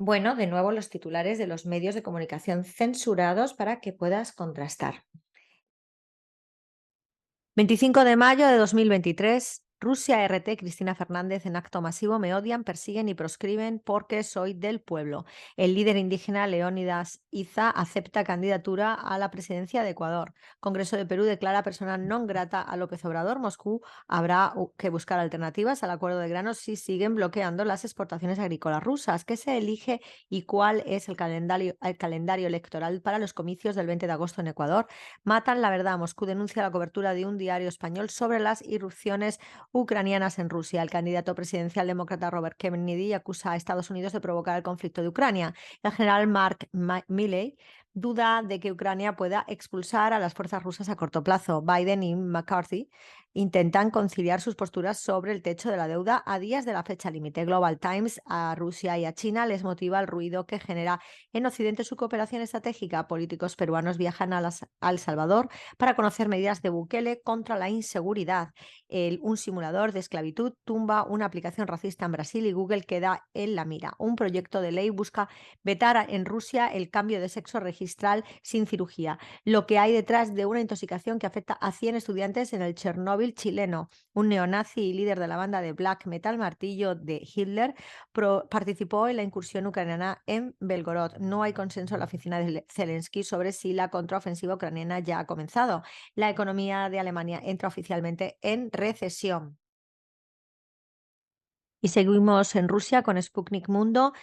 Bueno, de nuevo los titulares de los medios de comunicación censurados para que puedas contrastar. 25 de mayo de 2023, Rusia RT, Cristina Fernández en acto masivo: me odian, persiguen y proscriben porque soy del pueblo. El líder indígena Leónidas Iza acepta candidatura a la presidencia de Ecuador. Congreso de Perú declara persona non grata a López Obrador. Moscú habrá que buscar alternativas al acuerdo de granos si siguen bloqueando las exportaciones agrícolas rusas. ¿Qué se elige y cuál es el calendario electoral para los comicios del 20 de agosto en Ecuador? Matan la verdad. Moscú denuncia la cobertura de un diario español sobre las irrupciones ucranianas en Rusia. El candidato presidencial demócrata Robert Kennedy acusa a Estados Unidos de provocar el conflicto de Ucrania. El general Mark Milley duda de que Ucrania pueda expulsar a las fuerzas rusas a corto plazo. Biden y McCarthy intentan conciliar sus posturas sobre el techo de la deuda a días de la fecha límite. Global Times: a Rusia y a China les motiva el ruido que genera en Occidente su cooperación estratégica. Políticos peruanos viajan a El Salvador para conocer medidas de Bukele contra la inseguridad. Un simulador de esclavitud tumba una aplicación racista en Brasil y Google queda en la mira. Un proyecto de ley busca vetar en Rusia el cambio de sexo registral sin cirugía. Lo que hay detrás de una intoxicación que afecta a 100 estudiantes en el Chernóbil chileno. Un neonazi y líder de la banda de black metal Martillo de Hitler participó en la incursión ucraniana en Belgorod. No hay consenso en la oficina de Zelensky sobre si la contraofensiva ucraniana ya ha comenzado. La economía de Alemania entra oficialmente en recesión. Y seguimos en Rusia con Sputnik Mundo.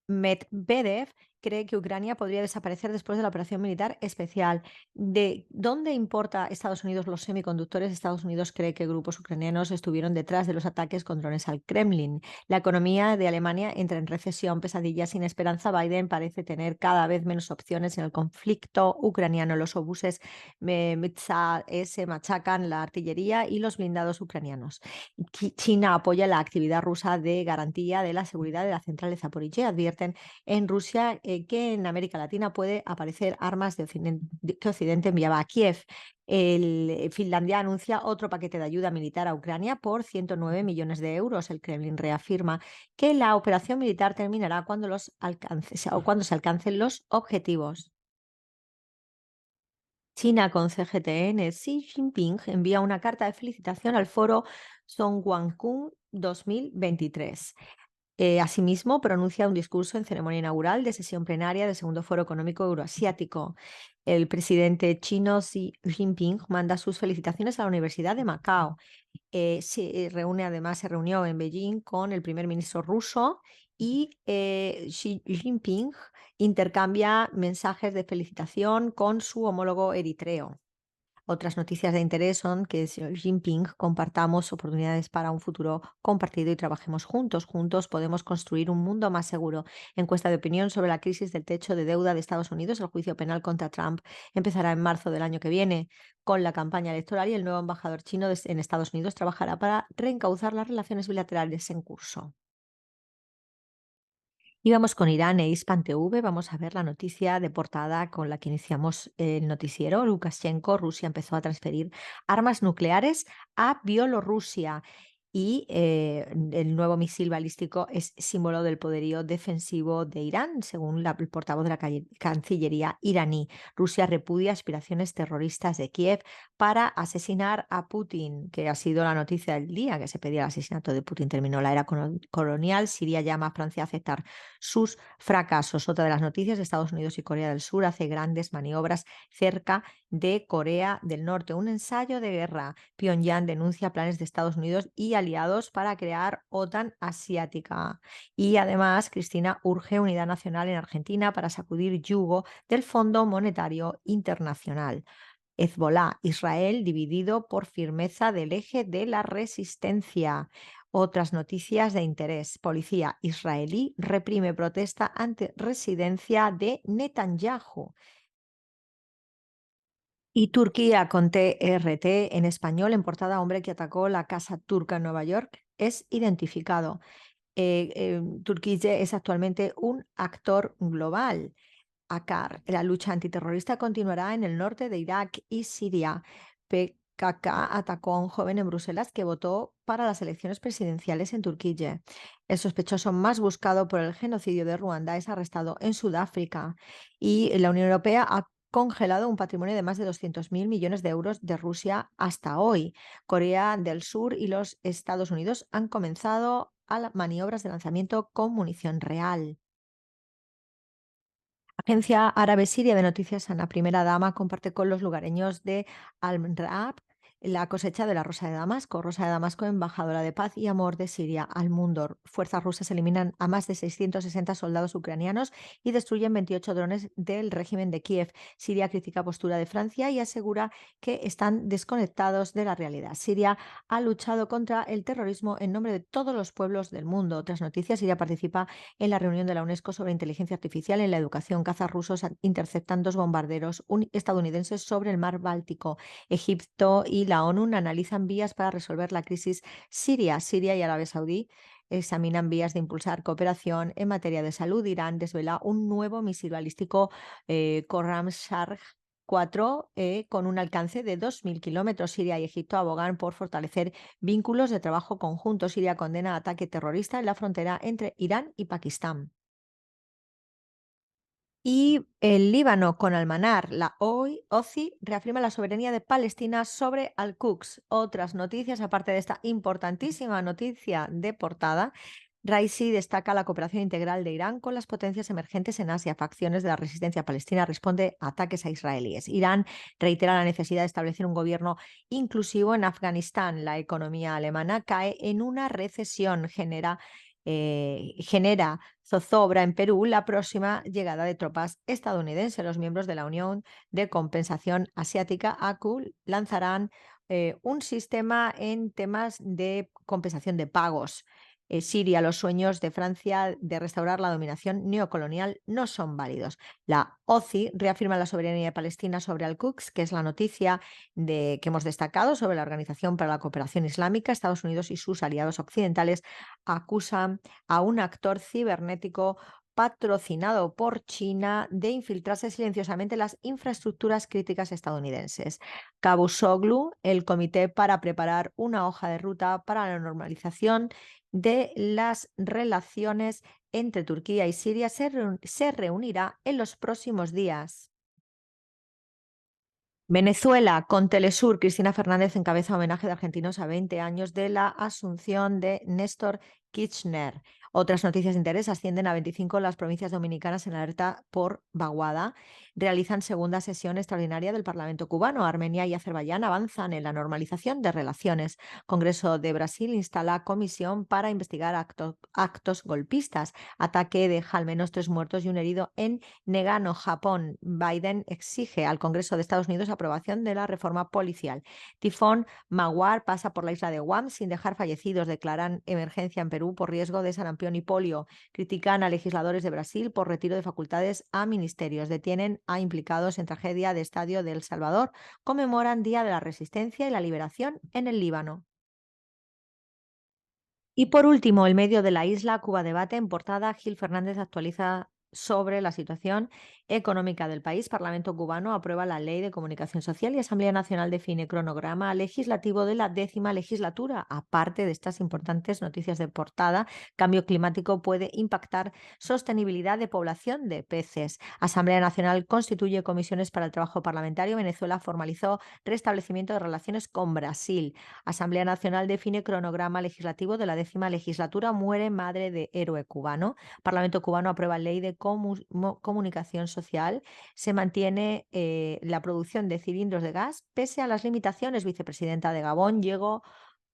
Medvedev cree que Ucrania podría desaparecer después de la operación militar especial. ¿De dónde importa a Estados Unidos los semiconductores? Estados Unidos cree que grupos ucranianos estuvieron detrás de los ataques con drones al Kremlin. La economía de Alemania entra en recesión, pesadilla sin esperanza. Biden parece tener cada vez menos opciones en el conflicto ucraniano. Los obuses MTSA-S machacan la artillería y los blindados ucranianos. China apoya la actividad rusa de garantía de la seguridad de la central de Zaporizhia. Advierten en Rusia que en América Latina puede aparecer armas que Occidente enviaba a Kiev. Finlandia anuncia otro paquete de ayuda militar a Ucrania por 109 millones de euros. El Kremlin reafirma que la operación militar terminará cuando se alcancen los objetivos. China con CGTN: Xi Jinping envía una carta de felicitación al foro Zhongguancun 2023. Asimismo, pronuncia un discurso en ceremonia inaugural de sesión plenaria del segundo Foro Económico Euroasiático. El presidente chino Xi Jinping manda sus felicitaciones a la Universidad de Macao. Se reunió en Beijing con el primer ministro ruso y Xi Jinping intercambia mensajes de felicitación con su homólogo eritreo. Otras noticias de interés son que, señor Jinping, compartamos oportunidades para un futuro compartido y trabajemos juntos. Juntos podemos construir un mundo más seguro. Encuesta de opinión sobre la crisis del techo de deuda de Estados Unidos. El juicio penal contra Trump empezará en marzo del año que viene. Con la campaña electoral, y el nuevo embajador chino en Estados Unidos trabajará para reencauzar las relaciones bilaterales en curso. Y vamos con Irán e Hispan TV. Vamos a ver la noticia de portada con la que iniciamos el noticiero. Lukashenko: Rusia empezó a transferir armas nucleares a Bielorrusia. Y el nuevo misil balístico es símbolo del poderío defensivo de Irán, según el portavoz de la Cancillería iraní. Rusia repudia aspiraciones terroristas de Kiev para asesinar a Putin, que ha sido la noticia del día, que se pedía el asesinato de Putin. Terminó la era colonial. Siria llama a Francia a aceptar sus fracasos. Otra de las noticias: Estados Unidos y Corea del Sur hace grandes maniobras cerca de Corea del Norte. Un ensayo de guerra. Pyongyang denuncia planes de Estados Unidos y aliados para crear OTAN asiática. Y además, Cristina urge unidad nacional en Argentina para sacudir yugo del Fondo Monetario Internacional. Hezbolá: Israel dividido por firmeza del eje de la resistencia. Otras noticias de interés: policía israelí reprime protesta ante residencia de Netanyahu. Y Turquía con TRT en español en portada: hombre que atacó la casa turca en Nueva York es identificado. Turquía es actualmente un actor global. ACAR: la lucha antiterrorista continuará en el norte de Irak y Siria. PKK atacó a un joven en Bruselas que votó para las elecciones presidenciales en Turquía. El sospechoso más buscado por el genocidio de Ruanda es arrestado en Sudáfrica y la Unión Europea ha congelado un patrimonio de más de 200.000 millones de euros de Rusia hasta hoy. Corea del Sur y los Estados Unidos han comenzado maniobras de lanzamiento con munición real. Agencia árabe siria de noticias, Ana Primera Dama comparte con los lugareños de Al-Raab la cosecha de la Rosa de Damasco. Rosa de Damasco, embajadora de paz y amor de Siria al mundo. Fuerzas rusas eliminan a más de 660 soldados ucranianos y destruyen 28 drones del régimen de Kiev. Siria critica postura de Francia y asegura que están desconectados de la realidad. Siria ha luchado contra el terrorismo en nombre de todos los pueblos del mundo. Otras noticias: Siria participa en la reunión de la UNESCO sobre inteligencia artificial en la educación. Cazas rusos interceptan dos bombarderos estadounidenses sobre el mar Báltico. Egipto y la ONU analizan vías para resolver la crisis siria. Siria y Arabia Saudí examinan vías de impulsar cooperación en materia de salud. Irán desvela un nuevo misil balístico Khorramshahr 4 con un alcance de 2.000 kilómetros. Siria y Egipto abogan por fortalecer vínculos de trabajo conjuntos. Siria condena ataque terrorista en la frontera entre Irán y Pakistán. Y el Líbano con Almanar, la OCI reafirma la soberanía de Palestina sobre Al-Quds. Otras noticias, aparte de esta importantísima noticia de portada: Raisi destaca la cooperación integral de Irán con las potencias emergentes en Asia. Facciones de la resistencia palestina responde a ataques a israelíes. Irán reitera la necesidad de establecer un gobierno inclusivo en Afganistán. La economía alemana cae en una recesión. Genera zozobra en Perú la próxima llegada de tropas estadounidenses. Los miembros de la Unión de Compensación Asiática, ACU, lanzarán un sistema en temas de compensación de pagos. Siria, los sueños de Francia de restaurar la dominación neocolonial no son válidos. La OCI reafirma la soberanía de Palestina sobre Al-Quds, que es la noticia que hemos destacado sobre la Organización para la Cooperación Islámica. Estados Unidos y sus aliados occidentales acusan a un actor cibernético patrocinado por China de infiltrarse silenciosamente en las infraestructuras críticas estadounidenses. Cavusoglu, el comité para preparar una hoja de ruta para la normalización de las relaciones entre Turquía y Siria, se reunirá en los próximos días. Venezuela, con Telesur, Cristina Fernández encabeza homenaje de argentinos a 20 años de la asunción de Néstor Kirchner. Otras noticias de interés: ascienden a 25 las provincias dominicanas en alerta por vaguada. Realizan segunda sesión extraordinaria del Parlamento cubano. Armenia y Azerbaiyán avanzan en la normalización de relaciones. Congreso de Brasil instala comisión para investigar actos golpistas. Ataque deja al menos 3 muertos y un herido en Nagano, Japón. Biden exige al Congreso de Estados Unidos aprobación de la reforma policial. Tifón Maguar pasa por la isla de Guam sin dejar fallecidos. Declaran emergencia en Perú por riesgo de sarampión y polio. Critican a legisladores de Brasil por retiro de facultades a ministerios. Detienen a implicados en tragedia de estadio de El Salvador. Conmemoran Día de la Resistencia y la Liberación en el Líbano. Y por último, el medio de la isla, Cuba Debate, en portada: Gil Fernández actualiza sobre la situación económica del país. Parlamento cubano aprueba la Ley de Comunicación Social y Asamblea Nacional define cronograma legislativo de la 10ª legislatura. Aparte de estas importantes noticias de portada, cambio climático puede impactar sostenibilidad de población de peces. Asamblea Nacional constituye comisiones para el trabajo parlamentario. Venezuela formalizó restablecimiento de relaciones con Brasil. Asamblea Nacional define cronograma legislativo de la 10ª legislatura. Muere madre de héroe cubano. Parlamento cubano aprueba ley de comunicación social. Se mantiene la producción de cilindros de gas pese a las limitaciones. Vicepresidenta de Gabón llegó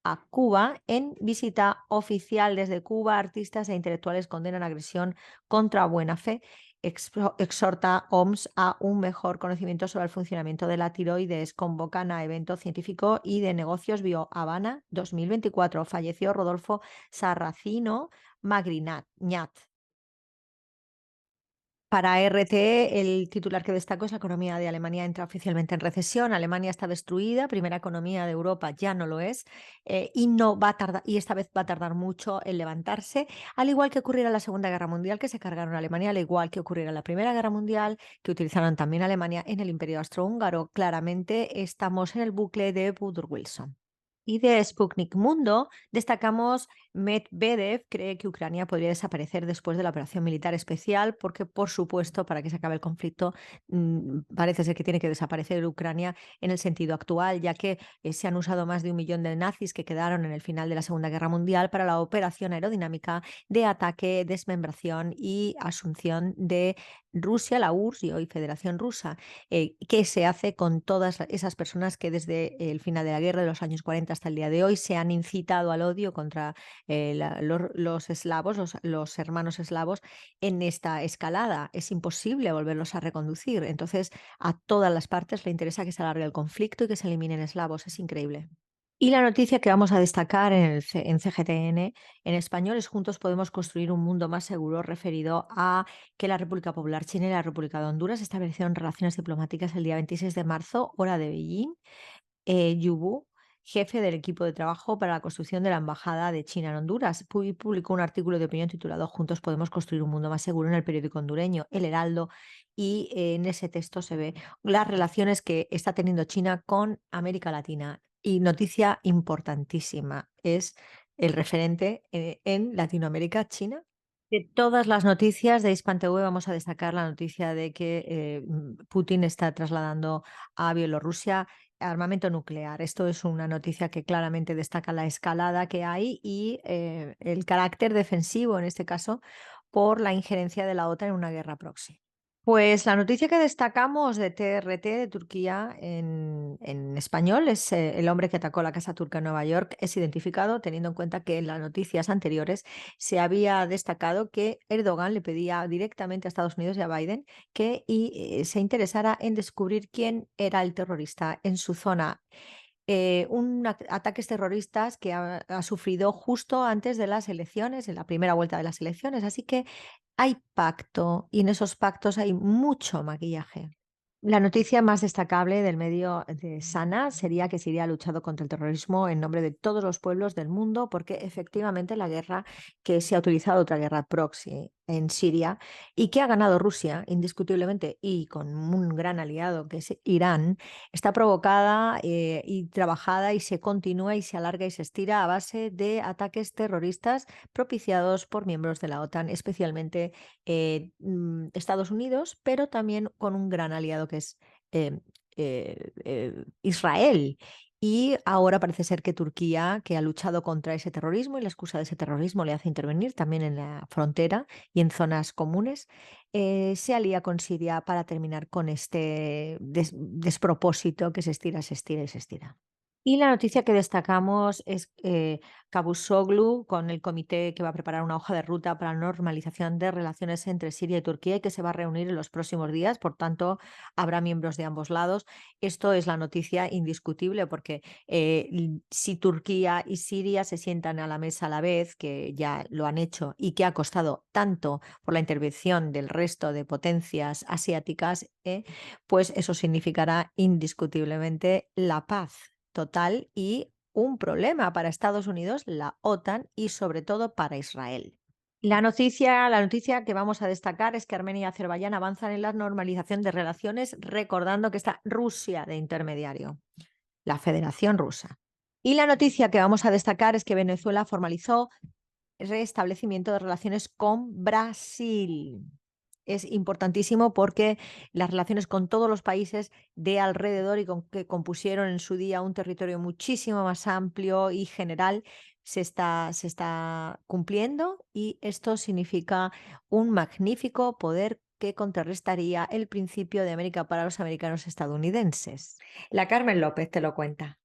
a Cuba en visita oficial. Desde Cuba, artistas e intelectuales condenan agresión contra buena fe. Exhorta OMS a un mejor conocimiento sobre el funcionamiento de la tiroides. Convocan a evento científico y de negocios BioHavana 2024. Falleció Rodolfo Sarracino Magriñat. Para RT, el titular que destaco es: la economía de Alemania entra oficialmente en recesión. Alemania está destruida, primera economía de Europa ya no lo es, y no va a tardar, y esta vez va a tardar mucho en levantarse, al igual que ocurriera en la Segunda Guerra Mundial, que se cargaron a Alemania, al igual que ocurriera en la Primera Guerra Mundial, que utilizaron también Alemania en el Imperio Austrohúngaro. Claramente estamos en el bucle de Woodrow Wilson. Y de Sputnik Mundo destacamos Medvedev cree que Ucrania podría desaparecer después de la operación militar especial porque, por supuesto, para que se acabe el conflicto, parece ser que tiene que desaparecer Ucrania en el sentido actual, ya que se han usado más de 1 millón de nazis que quedaron en el final de la Segunda Guerra Mundial para la operación aerodinámica de ataque, desmembración y asunción de Rusia, la URSS y hoy Federación Rusa. ¿Qué se hace con todas esas personas que desde el final de la guerra de los años 40 hasta el día de hoy se han incitado al odio contra los eslavos, los hermanos eslavos, en esta escalada? Es imposible volverlos a reconducir. Entonces, a todas las partes le interesa que se alargue el conflicto y que se eliminen eslavos. Es increíble. Y la noticia que vamos a destacar en CGTN en español es Juntos podemos construir un mundo más seguro, referido a que la República Popular China y la República de Honduras establecieron relaciones diplomáticas el día 26 de marzo, hora de Beijing. Yu, jefe del equipo de trabajo para la construcción de la Embajada de China en Honduras, publicó un artículo de opinión titulado Juntos podemos construir un mundo más seguro en el periódico hondureño El Heraldo, y en ese texto se ve las relaciones que está teniendo China con América Latina. Y noticia importantísima, es el referente en Latinoamérica, China. De todas las noticias de Hispan TV vamos a destacar la noticia de que Putin está trasladando a Bielorrusia armamento nuclear. Esto es una noticia que claramente destaca la escalada que hay y el carácter defensivo, en este caso, por la injerencia de la OTAN en una guerra proxy. Pues la noticia que destacamos de TRT de Turquía en español es el hombre que atacó la Casa Turca en Nueva York es identificado, teniendo en cuenta que en las noticias anteriores se había destacado que Erdogan le pedía directamente a Estados Unidos y a Biden que se interesara en descubrir quién era el terrorista en su zona. Ataques terroristas que ha sufrido justo antes de las elecciones, en la primera vuelta de las elecciones. Así que hay pacto y en esos pactos hay mucho maquillaje. La noticia más destacable del medio de Sana sería que Siria ha luchado contra el terrorismo en nombre de todos los pueblos del mundo, porque efectivamente la guerra que se ha utilizado, otra guerra proxy en Siria, y que ha ganado Rusia indiscutiblemente y con un gran aliado que es Irán, está provocada y trabajada y se continúa y se alarga y se estira a base de ataques terroristas propiciados por miembros de la OTAN, especialmente Estados Unidos, pero también con un gran aliado que es eh, Israel. Y ahora parece ser que Turquía, que ha luchado contra ese terrorismo y la excusa de ese terrorismo le hace intervenir también en la frontera y en zonas comunes, se alía con Siria para terminar con este despropósito que se estira, se estira y se estira. Y la noticia que destacamos es Cavusoglu con el comité que va a preparar una hoja de ruta para la normalización de relaciones entre Siria y Turquía y que se va a reunir en los próximos días. Por tanto, habrá miembros de ambos lados. Esto es la noticia indiscutible porque si Turquía y Siria se sientan a la mesa a la vez, que ya lo han hecho y que ha costado tanto por la intervención del resto de potencias asiáticas, pues eso significará indiscutiblemente la paz total y un problema para Estados Unidos, la OTAN y sobre todo para Israel. La noticia que vamos a destacar es que Armenia y Azerbaiyán avanzan en la normalización de relaciones, recordando que está Rusia de intermediario, la Federación Rusa. Y la noticia que vamos a destacar es que Venezuela formalizó restablecimiento de relaciones con Brasil. Es importantísimo porque las relaciones con todos los países de alrededor y que compusieron en su día un territorio muchísimo más amplio y general se está cumpliendo, y esto significa un magnífico poder que contrarrestaría el principio de América para los americanos estadounidenses. La Carmen López te lo cuenta.